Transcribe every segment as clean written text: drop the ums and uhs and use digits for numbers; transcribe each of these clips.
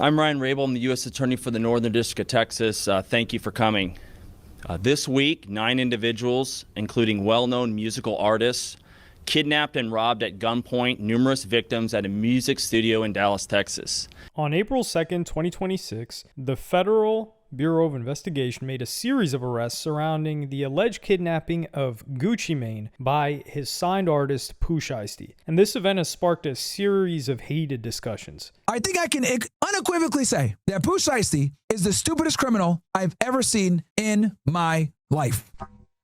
I'm Ryan Rabel. I'm the U.S. Attorney for the Northern District of Texas. Thank you for coming. This week, 9 individuals, including well-known musical artists, kidnapped and robbed at gunpoint numerous victims at a music studio in Dallas, Texas. On April 2nd, 2026, the Federal Bureau of Investigation made a series of arrests surrounding the alleged kidnapping of Gucci Mane by his signed artist Pooh Shiesty. And this event has sparked a series of heated discussions. I think I can unequivocally say that Pooh Shiesty is the stupidest criminal I've ever seen in my life.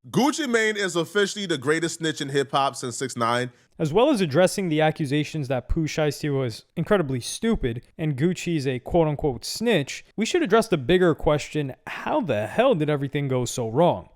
Gucci Mane is officially the greatest snitch in hip-hop since 6ix9ine. As well as addressing the accusations that Pooh Shiesty was incredibly stupid and Gucci's a quote-unquote snitch, we should address the bigger question, how the hell did everything go so wrong?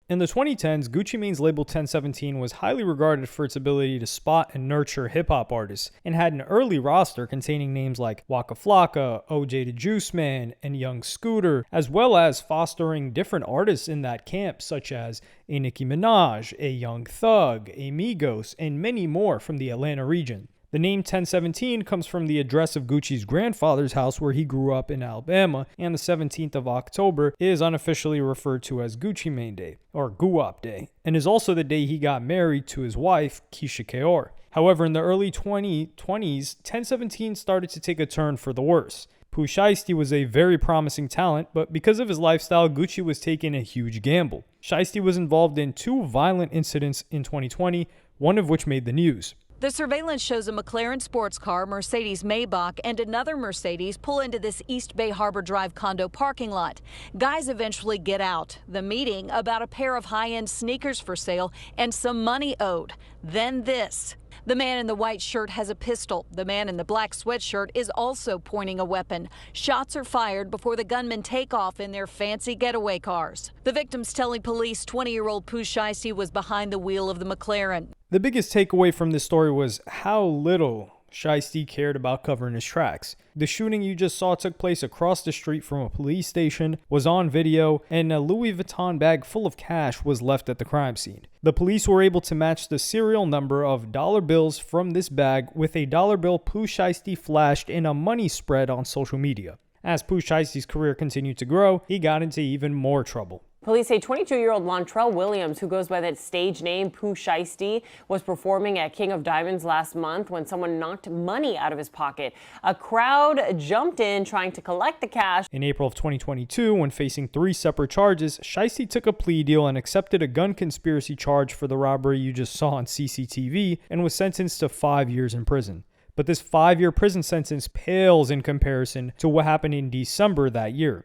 In the 2010s, Gucci Mane's label 1017 was highly regarded for its ability to spot and nurture hip-hop artists, and had an early roster containing names like Waka Flocka, OJ the Juice Man, and Young Scooter, as well as fostering different artists in that camp, such as a Nicki Minaj, a Young Thug, a Migos, and many more from the Atlanta region. The name 1017 comes from the address of Gucci's grandfather's house where he grew up in Alabama, and the 17th of October is unofficially referred to as Gucci Mane Day, or Guwap Day, and is also the day he got married to his wife, Keisha Kaur. However, in the early 2020s, 1017 started to take a turn for the worse. Pooh Shiesty was a very promising talent, but because of his lifestyle, Gucci was taking a huge gamble. Shiesty was involved in 2 violent incidents in 2020, one of which made the news. The surveillance shows a McLaren sports car, Mercedes Maybach, and another Mercedes pull into this East Bay Harbor Drive condo parking lot. Guys eventually get out. The meeting about a pair of high-end sneakers for sale and some money owed. Then this. The man in the white shirt has a pistol. The man in the black sweatshirt is also pointing a weapon. Shots are fired before the gunmen take off in their fancy getaway cars. The victims telling police 20-year-old Pooh Shiesty was behind the wheel of the McLaren. The biggest takeaway from this story was how little Shiesty cared about covering his tracks. The shooting you just saw took place across the street from a police station, was on video, and a Louis Vuitton bag full of cash was left at the crime scene. The police were able to match the serial number of dollar bills from this bag with a dollar bill Pooh Shiesty flashed in a money spread on social media. As Pooh Shiesty's career continued to grow, he got into even more trouble. Police say 22-year-old Montrell Williams, who goes by that stage name Pooh Shiesty, was performing at King of Diamonds last month when someone knocked money out of his pocket. A crowd jumped in trying to collect the cash. In April of 2022, when facing 3 separate charges, Shiesty took a plea deal and accepted a gun conspiracy charge for the robbery you just saw on CCTV and was sentenced to 5 years in prison. But this 5-year prison sentence pales in comparison to what happened in December that year.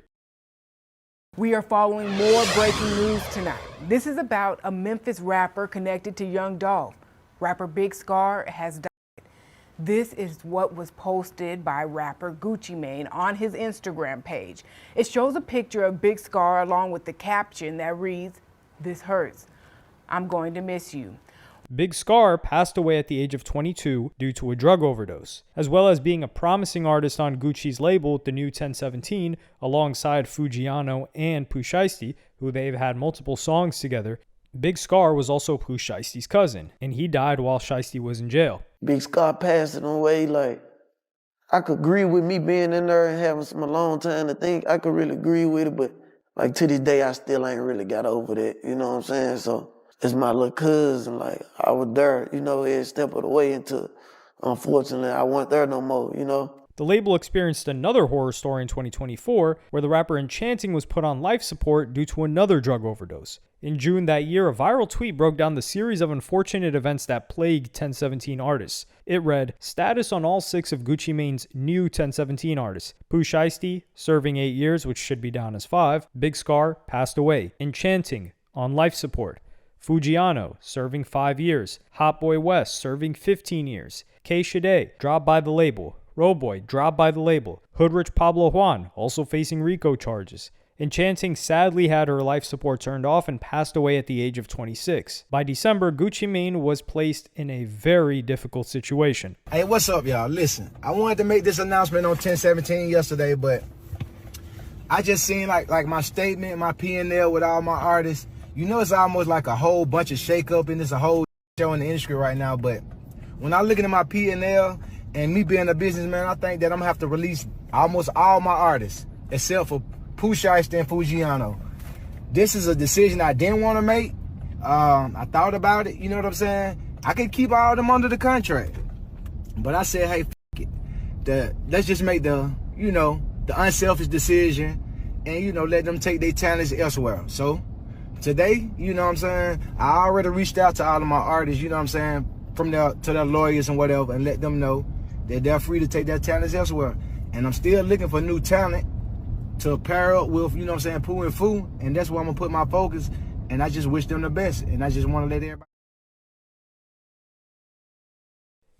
We are following more breaking news tonight. This is about a Memphis rapper connected to Young Dolph. Rapper Big Scar has died. This is what was posted by rapper Gucci Mane on his Instagram page. It shows a picture of Big Scar along with the caption that reads, "This hurts. I'm going to miss you." Big Scar passed away at the age of 22 due to a drug overdose, as well as being a promising artist on Gucci's label, the new 1017, alongside Fujiano and Pooh Shiesty, who they've had multiple songs together. Big Scar was also Pooh Shiesty's cousin, and he died while Shiesty was in jail. Big Scar passing away, like, I could agree with me being in there and having some alone time to think. I could really agree with it, but like to this day, I still ain't really got over that, you know what I'm saying? So it's my little cousin, like, I was there, you know, every step of the way until, unfortunately, I wasn't there no more, you know. The label experienced another horror story in 2024, where the rapper Enchanting was put on life support due to another drug overdose. In June that year, a viral tweet broke down the series of unfortunate events that plagued 1017 artists. It read, "Status on all 6 of Gucci Mane's new 1017 artists. Pooh Shiesty, serving 8 years, which should be down as 5. Big Scar, passed away. Enchanting, on life support. Fujiano, serving 5 years. Hot Boy West, serving 15 years. K. Shade, dropped by the label. Roboy, dropped by the label. Hoodrich Pablo Juan, also facing RICO charges. Enchanting sadly had her life support turned off and passed away at the age of 26. By December, Gucci Mane was placed in a very difficult situation. Hey, what's up, y'all? Listen, I wanted to make this announcement on 1017 yesterday, but I just seen like my statement, my P&L with all my artists. You know, it's almost like a whole bunch of shakeup and it's a whole show in the industry right now. But when I looking at my P&L And me being a businessman, I think that I'm gonna have to release almost all my artists, except for Pooh Shiesty and Fujiano. This is a decision I didn't want to make. I thought about it, you know what I'm saying? I could keep all of them under the contract. But I said, hey, let's just make the unselfish decision and, let them take their talents elsewhere. So today, you know what I'm saying, I already reached out to all of my artists, you know what I'm saying, to their lawyers and whatever, and let them know that they're free to take their talents elsewhere. And I'm still looking for new talent to pair up with, you know what I'm saying, Pooh and Fu, and that's where I'm gonna put my focus, and I just wish them the best, and I just want to let everybody.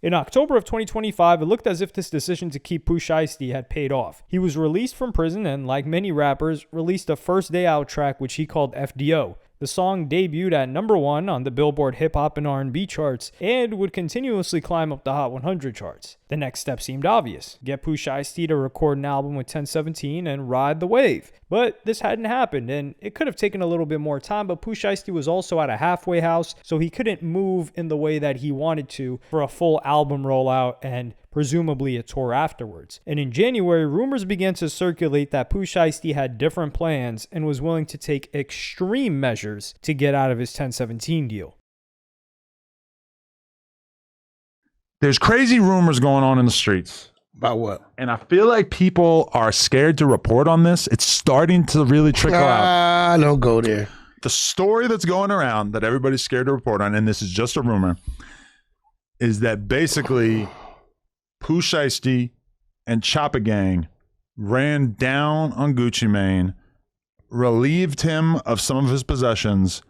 In October of 2025, it looked as if this decision to keep Pooh Shiesty had paid off. He was released from prison and, like many rappers, released a first day out track which he called FDO. The song debuted at #1 on the Billboard Hip Hop and R&B charts and would continuously climb up the Hot 100 charts. The next step seemed obvious: get Pooh Shiesty to record an album with 1017 and ride the wave. But this hadn't happened, and it could have taken a little bit more time, but Pooh Shiesty was also at a halfway house, so he couldn't move in the way that he wanted to for a full album rollout and presumably a tour afterwards. And in January, rumors began to circulate that Pooh Shiesty had different plans and was willing to take extreme measures to get out of his 1017 deal. There's crazy rumors going on in the streets. About what? And I feel like people are scared to report on this. It's starting to really trickle out. Don't go there. The story that's going around that everybody's scared to report on, and this is just a rumor, is that basically Pooh Shiesty and Choppa Gang ran down on Gucci Mane, relieved him of some of his possessions,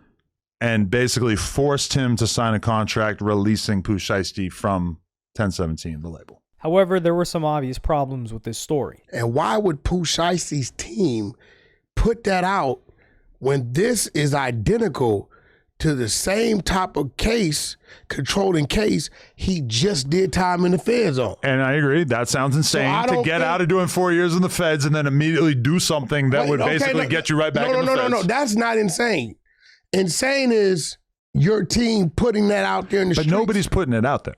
and basically forced him to sign a contract releasing Pooh Shiesty from 1017, the label. However, there were some obvious problems with this story. And why would Pooh Shiesty's team put that out when this is identical to the same type of case, controlling case, he just did time in the feds on? And I agree. That sounds insane to get out of doing 4 years in the feds and then immediately do something that would basically get you right back in the feds. No. That's not insane. Insane is your team putting that out there in the streets. But nobody's putting it out there.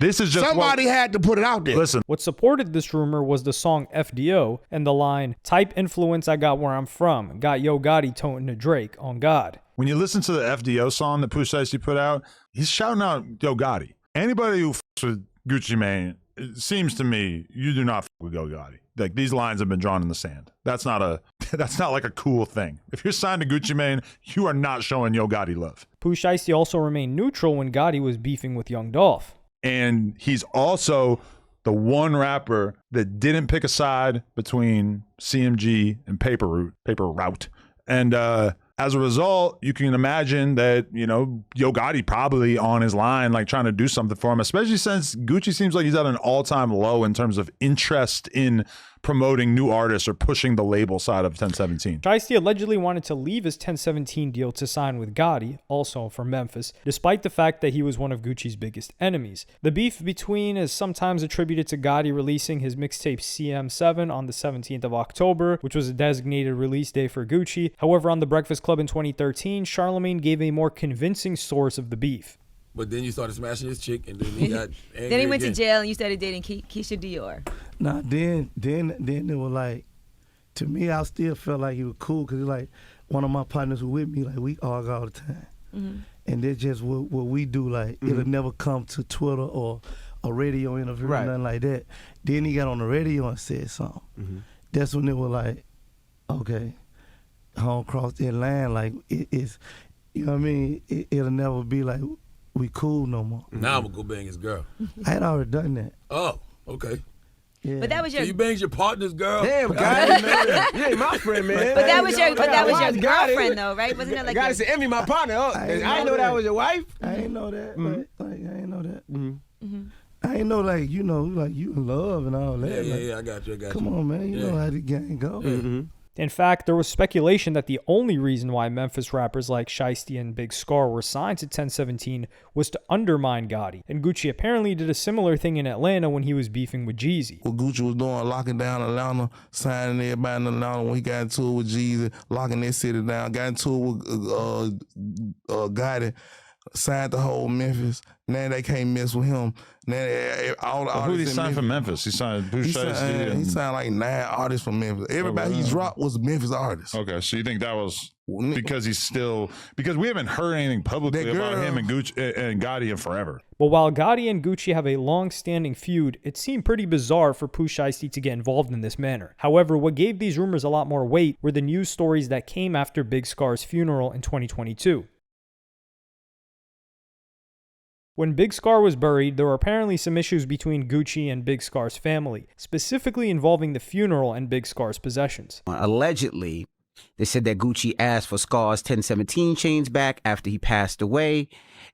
This is just somebody had to put it out there. Listen. What supported this rumor was the song FDO and the line, "Type influence I got where I'm from. Got Yo Gotti toting to Drake, on God." When you listen to the FDO song that Pooh Shiesty put out, he's shouting out Yo Gotti. Anybody who fucks with Gucci Mane, it seems to me, you do not fuck with Yo Gotti. Like, these lines have been drawn in the sand. That's not like a cool thing. If you're signed to Gucci Mane, you are not showing Yo Gotti love. Pooh Shiesty also remained neutral when Gotti was beefing with Young Dolph. And he's also the one rapper that didn't pick a side between CMG and Paper Route. And as a result, you can imagine that, Yo Gotti probably on his line, like trying to do something for him, especially since Gucci seems like he's at an all-time low in terms of interest in promoting new artists or pushing the label side of 1017. Shiesty allegedly wanted to leave his 1017 deal to sign with Gotti, also from Memphis, despite the fact that he was one of Gucci's biggest enemies. The beef between is sometimes attributed to Gotti releasing his mixtape CM7 on the 17th of October, which was a designated release day for Gucci. However, on The Breakfast Club in 2013, Charlemagne gave a more convincing source of the beef. But then you started smashing his chick, and then he got angry. Then he went to jail, and you started dating Keisha Dior. Nah, then it was like, to me, I still felt like he was cool because like one of my partners who with me, like we argue all the time, and that's just what we do. Like it'll never come to Twitter or a radio interview or nothing like that. Then he got on the radio and said something. That's when it was like, okay, I don't cross that line. Like it's, you know what I mean? It'll never be like we cool no more. Now I'm gonna go bang his girl. I had already done that. Oh, okay. Yeah. But that was your. So you banged your partner's girl. Damn, guy, man. You ain't my friend, man. But that was your girlfriend, though, right? Wasn't that like? Guy said, "Envy my partner." I didn't know that was your wife. I didn't know that. Like I didn't know that. I ain't know like you in love and all that. Yeah, I got you. Come on, man. You know how the game go. In fact, there was speculation that the only reason why Memphis rappers like Shiesty and Big Scar were signed to 1017 was to undermine Gotti. And Gucci apparently did a similar thing in Atlanta when he was beefing with Jeezy. What Gucci was doing, locking down Atlanta, signing everybody in Atlanta when he got into it with Jeezy, locking that city down, got into it with Gotti, signed the whole Memphis. Now they can't mess with him. Now all the Who did he artists in sign from Memphis? He signed Pooh He Shiesty. he signed like 9 artists from Memphis. Everybody he dropped was Memphis artists. Okay, so you think that was because because we haven't heard anything publicly about him and Gucci and Gotti in forever. But while Gotti and Gucci have a long-standing feud, it seemed pretty bizarre for Pooh Shiesty to get involved in this manner. However, what gave these rumors a lot more weight were the news stories that came after Big Scar's funeral in 2022. When Big Scar was buried, there were apparently some issues between Gucci and Big Scar's family, specifically involving the funeral and Big Scar's possessions. Allegedly, they said that Gucci asked for Scar's 1017 chains back after he passed away,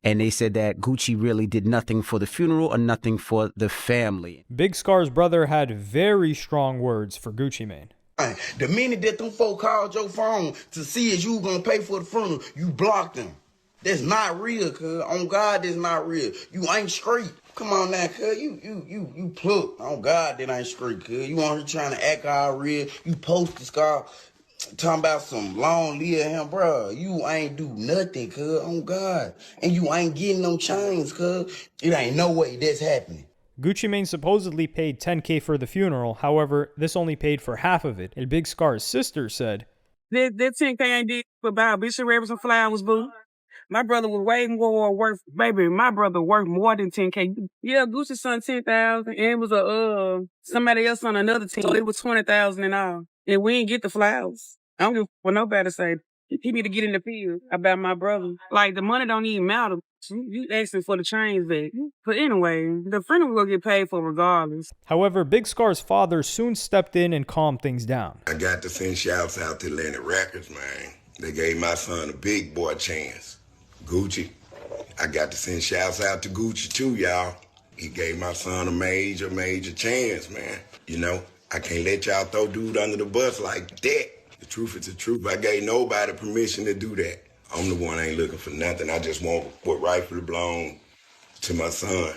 and they said that Gucci really did nothing for the funeral or nothing for the family. Big Scar's brother had very strong words for Gucci Mane. The minute that them folk called your phone to see if you gonna pay for the funeral, you blocked them. That's not real, cuz. On God, that's not real. You ain't straight. Come on now, cuz. You plucked. On God, that ain't straight, cuz. You on here trying to act all real. You posted Scar talking about some long live him, bro. You ain't do nothing, cuz. On God. And you ain't getting them chains, cuz. It ain't no way that's happening. Gucci Mane supposedly paid $10K for the funeral. However, this only paid for half of it. And Big Scar's sister said, That $10K ain't did for buy Bishop Ravens and flowers, boo. My brother was way more worth, baby. My brother worth more than $10K. Yeah, Gucci son $10,000, and it was somebody else on another team. So it was $20,000 in all, and we didn't get the flowers. I don't give what nobody say. He need to get in the field about my brother. Like the money don't even matter. You asking for the chains back. But anyway, the funeral will get paid for regardless. However, Big Scar's father soon stepped in and calmed things down. I got to send shouts out to Atlantic Records, man. They gave my son a big boy chance. Gucci, I got to send shouts out to Gucci too, y'all. He gave my son a major chance, man. You know, I can't let y'all throw dude under the bus like that. The truth is the truth. I gave nobody permission to do that. I'm the one ain't looking for nothing. I just want what rightfully belongs to my son.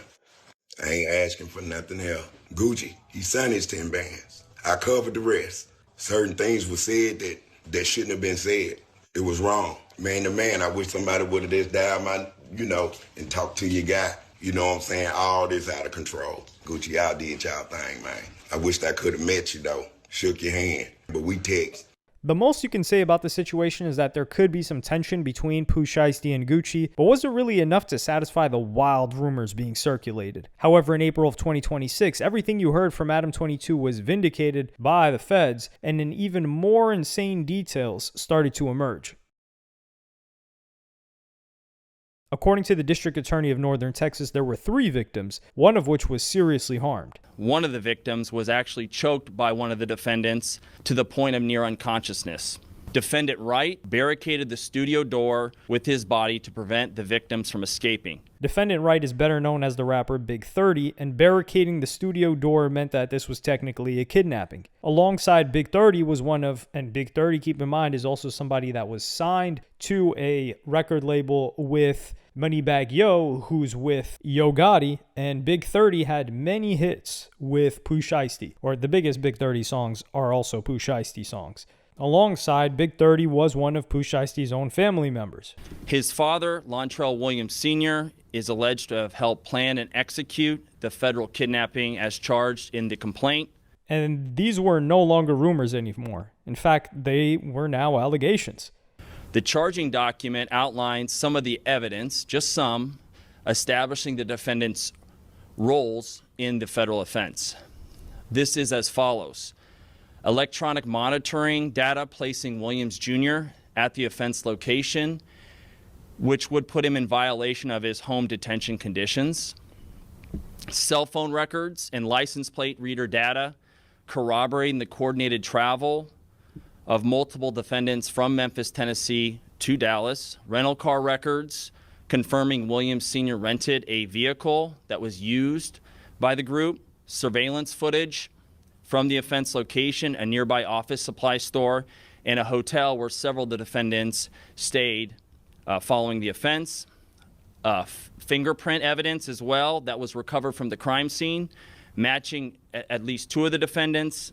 I ain't asking for nothing else. Gucci, he signed his 10 bands. I covered the rest. Certain things were said that shouldn't have been said. It was wrong. Man to man, I wish somebody would have just dialed my, and talked to your guy. You know what I'm saying? All this out of control. Gucci, y'all did y'all thing, man. I wished I could have met you, though. Shook your hand. But we text. The most you can say about the situation is that there could be some tension between Pooh Shiesty and Gucci, but wasn't really enough to satisfy the wild rumors being circulated. However, in April of 2026, everything you heard from Adam 22 was vindicated by the feds, and an even more insane details started to emerge. According to the District Attorney of Northern Texas, there were 3 victims, one of which was seriously harmed. One of the victims was actually choked by one of the defendants to the point of near unconsciousness. Defendant Wright barricaded the studio door with his body to prevent the victims from escaping. Defendant Wright is better known as the rapper Big 30, and barricading the studio door meant that this was technically a kidnapping. Alongside Big 30 was and Big 30, keep in mind, is also somebody that was signed to a record label with Moneybagg Yo, who's with Yo Gotti, and Big 30 had many hits with Pooh Shiesty, or the biggest Big 30 songs are also Pooh Shiesty songs. Alongside, Big 30 was one of Pooh Shiesty's own family members. His father, Lontrell Williams Sr., is alleged to have helped plan and execute the federal kidnapping as charged in the complaint. And these were no longer rumors anymore. In fact, they were now allegations. The charging document outlines some of the evidence, just some, establishing the defendant's roles in the federal offense. This is as follows. Electronic monitoring data placing Williams Jr. at the offense location, which would put him in violation of his home detention conditions. Cell phone records and license plate reader data corroborating the coordinated travel of multiple defendants from Memphis, Tennessee to Dallas. Rental car records confirming Williams Sr. rented a vehicle that was used by the group. Surveillance footage from the offense location, a nearby office supply store, and a hotel where several of the defendants stayed following the offense. Fingerprint evidence as well that was recovered from the crime scene, matching at least 2 of the defendants.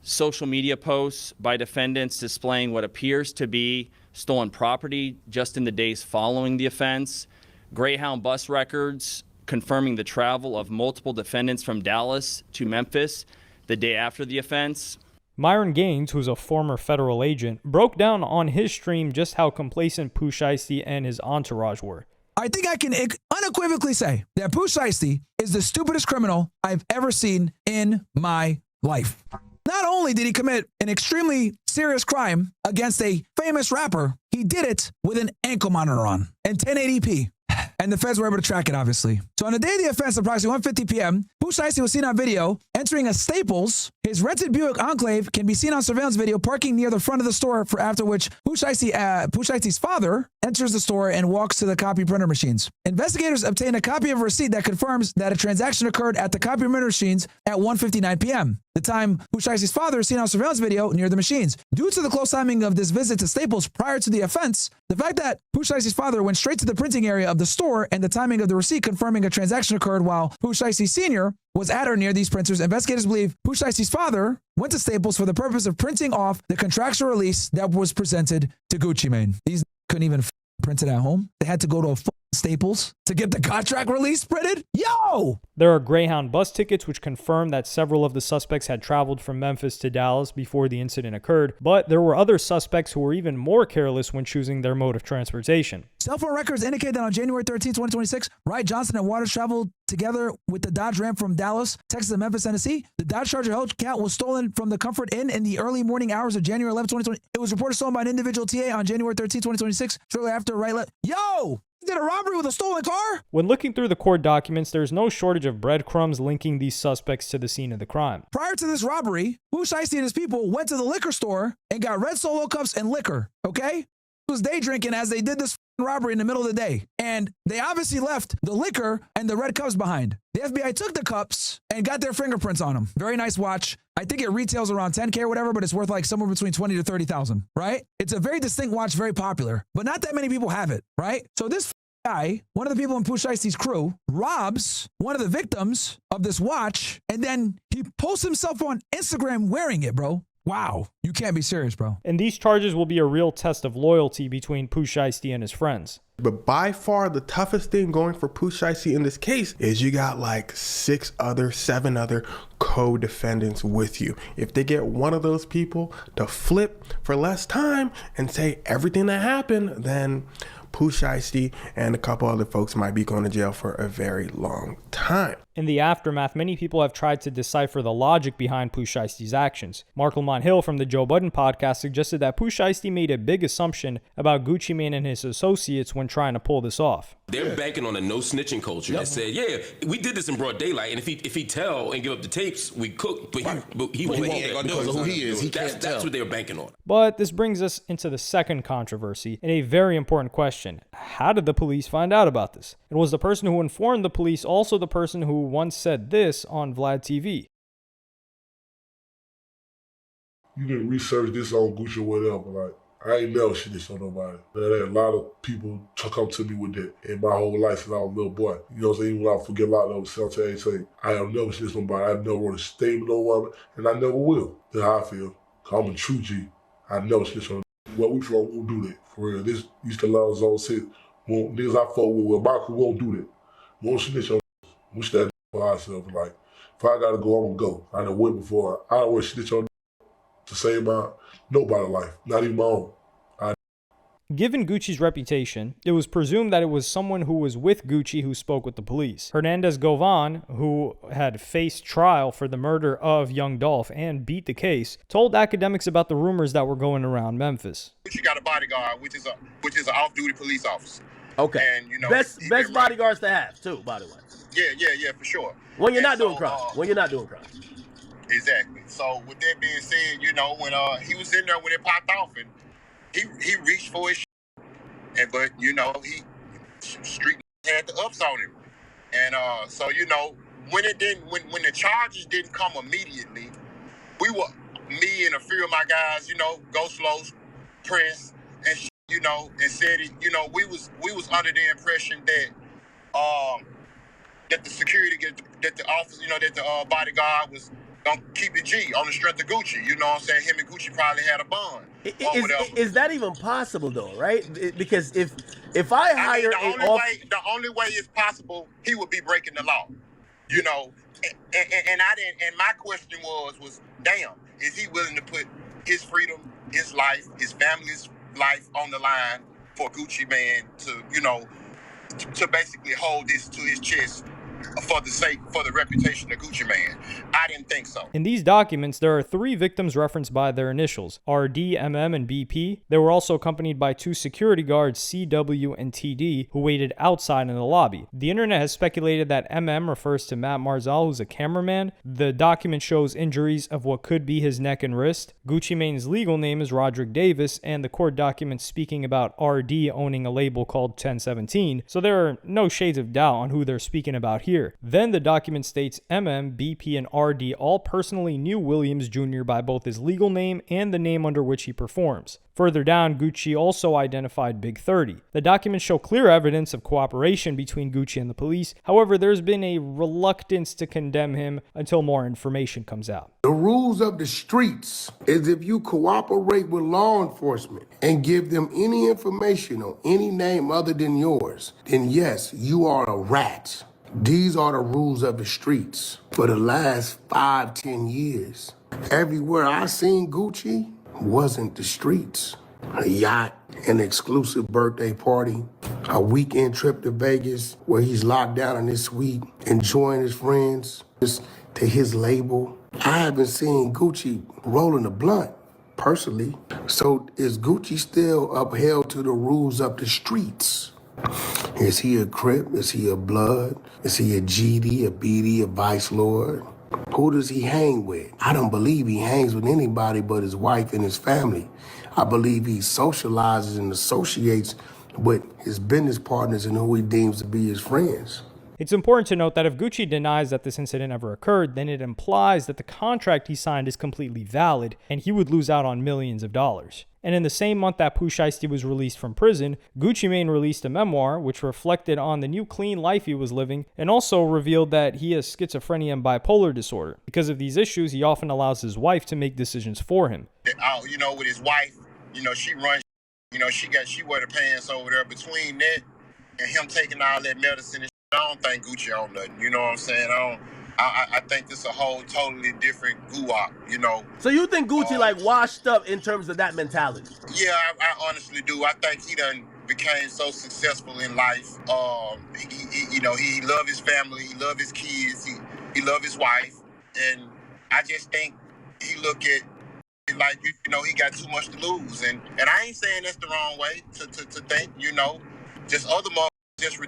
Social media posts by defendants displaying what appears to be stolen property just in the days following the offense. Greyhound bus records confirming the travel of multiple defendants from Dallas to Memphis the day after the offense. Myron Gaines, who's a former federal agent, broke down on his stream just how complacent Pooh Shiesty and his entourage were. I think I can unequivocally say that Pooh Shiesty is the stupidest criminal I've ever seen in my life. Not only did he commit an extremely serious crime against a famous rapper, he did it with an ankle monitor on and 1080p. And the feds were able to track it, obviously. So on the day of the offense, approximately 1:50 p.m., Pooh Shiesty was seen on video entering a Staples. His rented Buick Enclave can be seen on surveillance video parking near the front of the store, after which Pooh Shiesty's father enters the store and walks to the copy printer machines. Investigators obtained a copy of a receipt that confirms that a transaction occurred at the copy printer machines at 1:59 p.m., the time Pooh Shiesty's father is seen on surveillance video near the machines. Due to the close timing of this visit to Staples prior to the offense, the fact that Pooh Shiesty's father went straight to the printing area of the store and the timing of the receipt confirming a transaction occurred while Pooh Shiesty Sr. was at or near these printers, investigators believe Pooh Shiesty's father went to Staples for the purpose of printing off the contractual release that was presented to Gucci Mane. These couldn't even print it at home. They had to go to a Staples to get the contract release printed? Yo! There are Greyhound bus tickets which confirm that several of the suspects had traveled from Memphis to Dallas before the incident occurred, but there were other suspects who were even more careless when choosing their mode of transportation. Cell phone records indicate that on January 13, 2026, Wright, Johnson, and Waters traveled together with the Dodge Ram from Dallas, Texas, and Memphis, Tennessee. The Dodge Charger Hellcat was stolen from the Comfort Inn in the early morning hours of January 11, 2020. It was reported stolen by an individual TA on January 13, 2026, shortly after Wright left. Yo! Did a robbery with a stolen car? When looking through the court documents, there's no shortage of breadcrumbs linking these suspects to the scene of the crime. Prior to this robbery, Pooh Shiesty and his people went to the liquor store and got red Solo cups and liquor, okay? Was day drinking as they did this robbery in the middle of the day. And they obviously left the liquor and the red cups behind. The FBI took the cups and got their fingerprints on them. Very nice watch. I think it retails around 10K or whatever, but it's worth like somewhere between 20 to 30,000, right? It's a very distinct watch, very popular, but not that many people have it, right? So this guy, one of the people in Pooh Shiesty's crew, robs one of the victims of this watch, and then he posts himself on Instagram wearing it, bro. Wow. You can't be serious, bro. And these charges will be a real test of loyalty between Pooh Shiesty and his friends. But by far the toughest thing going for Pooh Shiesty in this case is you got like 7 other co-defendants with you. If they get one of those people to flip for less time and say everything that happened, then Pooh Shiesty and a couple other folks might be going to jail for a very long time. In the aftermath, many people have tried to decipher the logic behind Pooh Shiesty's actions. Mark Lamont Hill from the Joe Budden podcast suggested that Pooh Shiesty made a big assumption about Gucci Mane and his associates when trying to pull this off. They're banking on a no snitching culture that said, yeah, we did this in broad daylight, and if he tell and give up the tapes, we cook, but he won't do it because of who he is. That's what they're banking on. But this brings us into the second controversy and a very important question. How did the police find out about this? And was the person who informed the police also the person who once said this on Vlad TV? You can research this on Gucci or whatever, like, I ain't never shit this on nobody. There a lot of people come to me with that in my whole life since I was a little boy. You know what I'm saying? Even when I forget a lot of those sometimes say, I have never shit this on nobody. I never wrote a statement on one, and I never will. That's how I feel. Cause I'm a true G. I never shit this on nobody. Where we from won't do that. For real. This used to love Zone 6. Niggas I fuck with, my crew won't do that. We won't snitch on we stand for ourselves. Like, if I gotta go, I'm gonna go. I done went before. I don't want to snitch on to save my nobody's life, not even my own. Given Gucci's reputation, it was presumed that it was someone who was with Gucci who spoke with the police. Hernandez Govan, who had faced trial for the murder of Young Dolph and beat the case, told academics about the rumors that were going around Memphis. Gucci got a bodyguard, which is an off-duty police officer. Okay. And, you know, best bodyguards to have too, by the way. Yeah, for sure. When you're not doing crime. When you're not doing crime. Exactly. So with that being said, you know, when he was in there when it popped off, and he reached for his but you know, he street had the ups on him. And so, you know, when the charges didn't come immediately, me and a few of my guys, you know, Go Slow, Prince, and you know, and said it, you know, we was under the impression that that the security, that the officer, you know, that the bodyguard was gonna keep it G on the strength of Gucci. You know what I'm saying? Him and Gucci probably had a bond. Is that even possible though, right? Because if I hire the only way it's possible, he would be breaking the law. You know, and I didn't. And my question was, damn, is he willing to put his freedom, his life, his family's life on the line for Gucci Man to, you know, to basically hold this to his chest for the reputation of Gucci Man? I didn't think so. In these documents, there are 3 victims referenced by their initials, RD, MM, and BP. They were also accompanied by 2 security guards, CW and TD, who waited outside in the lobby. The internet has speculated that MM refers to Matt Marzal, who's a cameraman. The document shows injuries of what could be his neck and wrist. Gucci Mane's legal name is Roderick Davis, and the court documents speaking about RD owning a label called 1017, so there are no shades of doubt on who they're speaking about here. Then the document states MM, BP, and RD all personally knew Williams Jr. by both his legal name and the name under which he performs. Further down, Gucci also identified Big 30. The documents show clear evidence of cooperation between Gucci and the police. However, there's been a reluctance to condemn him until more information comes out. The rules of the streets is if you cooperate with law enforcement and give them any information on any name other than yours, then yes, you are a rat. These are the rules of the streets. For the last 5-10 years, everywhere I seen Gucci wasn't the streets. A yacht, an exclusive birthday party, a weekend trip to Vegas where he's locked down in his suite, enjoying his friends, just to his label. I haven't seen Gucci rolling a blunt, personally. So is Gucci still upheld to the rules of the streets? Is he a Crip? Is he a Blood? Is he a GD, a BD, a Vice Lord? Who does he hang with? I don't believe he hangs with anybody but his wife and his family. I believe he socializes and associates with his business partners and who he deems to be his friends. It's important to note that if Gucci denies that this incident ever occurred, then it implies that the contract he signed is completely valid and he would lose out on millions of dollars. And in the same month that Pooh Shiesty was released from prison, Gucci Mane released a memoir which reflected on the new clean life he was living and also revealed that he has schizophrenia and bipolar disorder. Because of these issues, he often allows his wife to make decisions for him. You know, with his wife, you know, she runs, you know, she wear the pants over there. Between that and him taking all that medicine, I don't think Gucci on nothing. You know what I'm saying? I think this a whole totally different guap, you know. So you think Gucci like washed up in terms of that mentality? Yeah, I honestly do. I think he done became so successful in life. You know, he love his family, he love his kids, he love his wife, and I just think he look at it like, you know, he got too much to lose, and I ain't saying that's the wrong way to think, you know. Just other motherfuckers just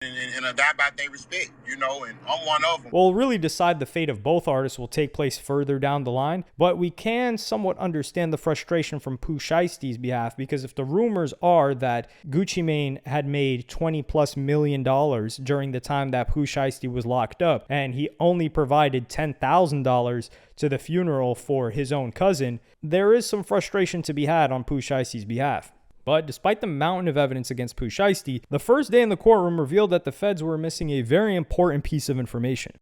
and die by their respect, you know, and I'm one of them. We'll really decide the fate of both artists will take place further down the line, but we can somewhat understand the frustration from Pooh Shiesty's behalf, because if the rumors are that Gucci Mane had made $20+ million during the time that Pooh Shiesty was locked up, and he only provided $10,000 to the funeral for his own cousin, there is some frustration to be had on Pooh Shiesty's behalf. But despite the mountain of evidence against Pooh Shiesty, the first day in the courtroom revealed that the feds were missing a very important piece of information.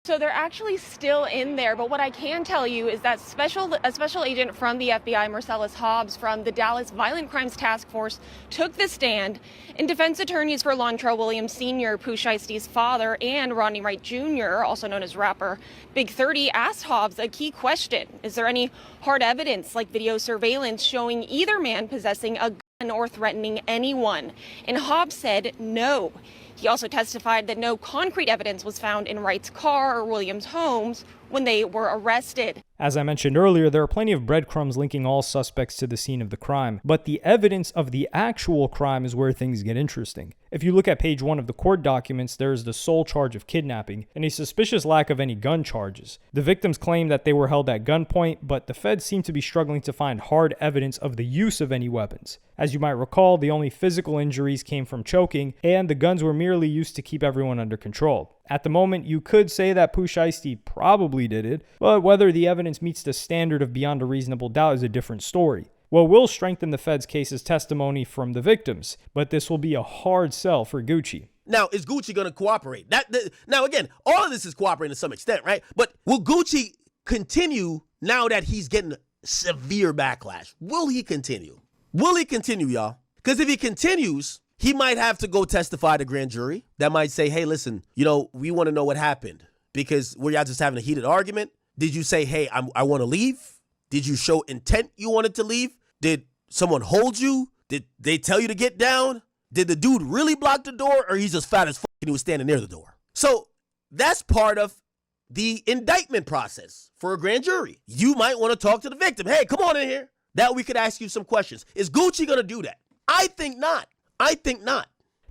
So they're actually still in there, but what I can tell you is that a special agent from the FBI, Marcellus Hobbs, from the Dallas Violent Crimes Task Force, took the stand, and defense attorneys for Lontrell Williams Sr., Pooh Shiesty's father, and Rodney Wright Jr., also known as rapper Big 30, asked Hobbs a key question. Is there any hard evidence, like video surveillance, showing either man possessing a gun or threatening anyone? And Hobbs said no. He also testified that no concrete evidence was found in Wright's car or Williams' homes when they were arrested. As I mentioned earlier, there are plenty of breadcrumbs linking all suspects to the scene of the crime, but the evidence of the actual crime is where things get interesting. If you look at page 1 of the court documents, there is the sole charge of kidnapping and a suspicious lack of any gun charges. The victims claim that they were held at gunpoint, but the feds seem to be struggling to find hard evidence of the use of any weapons. As you might recall, the only physical injuries came from choking, and the guns were merely used to keep everyone under control. At the moment, you could say that Pooh Shiesty probably did it, but whether the evidence meets the standard of beyond a reasonable doubt is a different story. What will strengthen the feds' case is testimony from the victims, but this will be a hard sell for Gucci. Now, is Gucci going to cooperate? Now, again, all of this is cooperating to some extent, right? But will Gucci continue now that he's getting severe backlash? Will he continue? Will he continue, y'all? Because if he continues, he might have to go testify to grand jury. That might say, hey, listen, we want to know what happened. Because were y'all just having a heated argument? Did you say, hey, I want to leave? Did you show intent you wanted to leave? Did someone hold you? Did they tell you to get down? Did the dude really block the door, or he's just fat as fuck and he was standing near the door? So that's part of the indictment process for a grand jury. You might want to talk to the victim. Hey, come on in here. That we could ask you some questions. Is Gucci going to do that? I think not.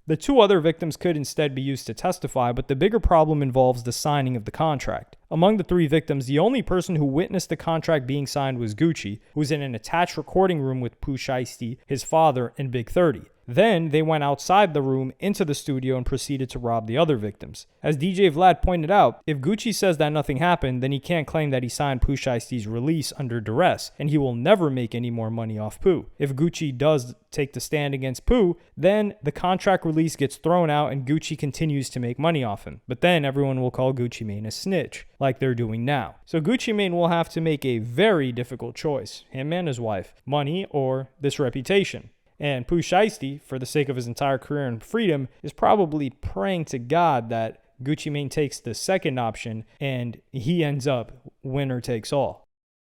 The 2 other victims could instead be used to testify, but the bigger problem involves the signing of the contract. Among the 3 victims, the only person who witnessed the contract being signed was Gucci, who was in an attached recording room with Pooh Shiesty, his father, and Big 30. Then they went outside the room into the studio and proceeded to rob the other victims. As DJ Vlad pointed out, if Gucci says that nothing happened, then he can't claim that he signed Pooh Shiesty's release under duress, and he will never make any more money off Pooh. If Gucci does take the stand against Pooh, then the contract release gets thrown out and Gucci continues to make money off him. But then everyone will call Gucci Mane a snitch, like they're doing now. So Gucci Mane will have to make a very difficult choice, him and his wife, money or this reputation. And Pooh Shiesty, for the sake of his entire career and freedom, is probably praying to God that Gucci Mane takes the second option and he ends up winner takes all.